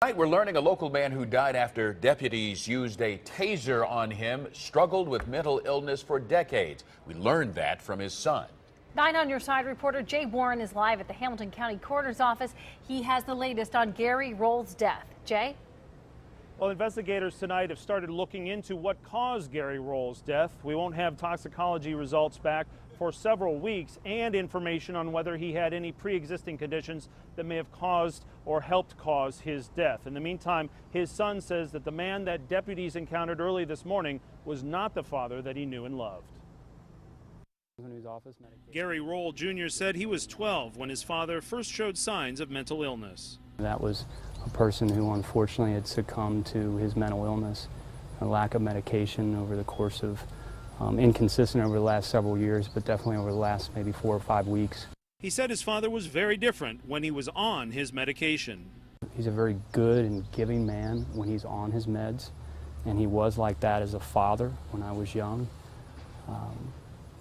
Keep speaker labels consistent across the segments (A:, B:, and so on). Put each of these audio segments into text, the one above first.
A: Tonight, we're learning a local man who died after deputies used a taser on him struggled with mental illness for decades. We learned that from his son.
B: 9 on Your Side reporter Jay Warren is live at the Hamilton County Coroner's Office. He has the latest on Gary Roll's death. Jay?
C: Well, investigators tonight have started looking into what caused Gary Roll's death. We won't have toxicology results back for several weeks and information on whether he had any pre-existing conditions that may have caused or helped cause his death. In the meantime, his son says that the man that deputies encountered early this morning was not the father that he knew and loved. Gary Roll Jr. said he was 12 when his father first showed signs of mental illness.
D: That was a person who unfortunately had succumbed to his mental illness, a lack of medication over the course of inconsistent over the last several years, but definitely over the last maybe 4 or 5 weeks.
C: He said his father was very different when he was on his medication.
D: He's a very good and giving man when he's on his meds, and he was like that as a father when I was young.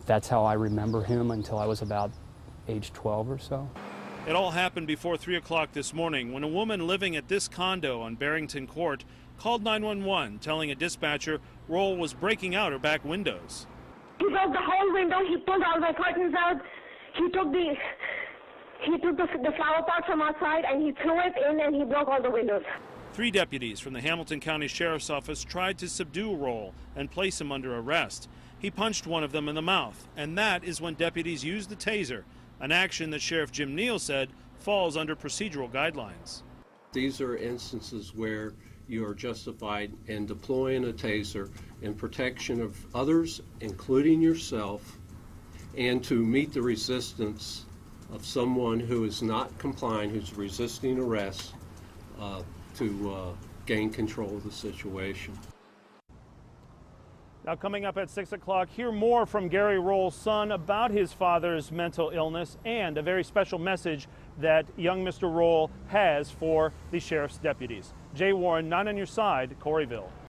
D: That's how I remember him until I was about age 12 or so.
C: It all happened before 3 o'clock this morning when a woman living at this condo on Barrington Court called 911, telling a dispatcher Roll was breaking out her back windows.
E: He broke the whole window. He pulled all my curtains out. He took the flower pot from outside and he threw it in and he broke all the windows.
C: 3 deputies from the Hamilton County Sheriff's Office tried to subdue Roll and place him under arrest. He punched one of them in the mouth, and that is when deputies used the taser, an action that Sheriff Jim Neal said falls under procedural guidelines.
F: These are instances where you are justified in deploying a taser in protection of others, including yourself, and to meet the resistance of someone who is not complying, who's resisting arrest, to gain control of the situation.
C: Now, coming up at 6 o'clock, hear more from Gary Roll's son about his father's mental illness and a very special message that young Mr. Roll has for the sheriff's deputies. Jay Warren, 9 on Your Side, Corryville.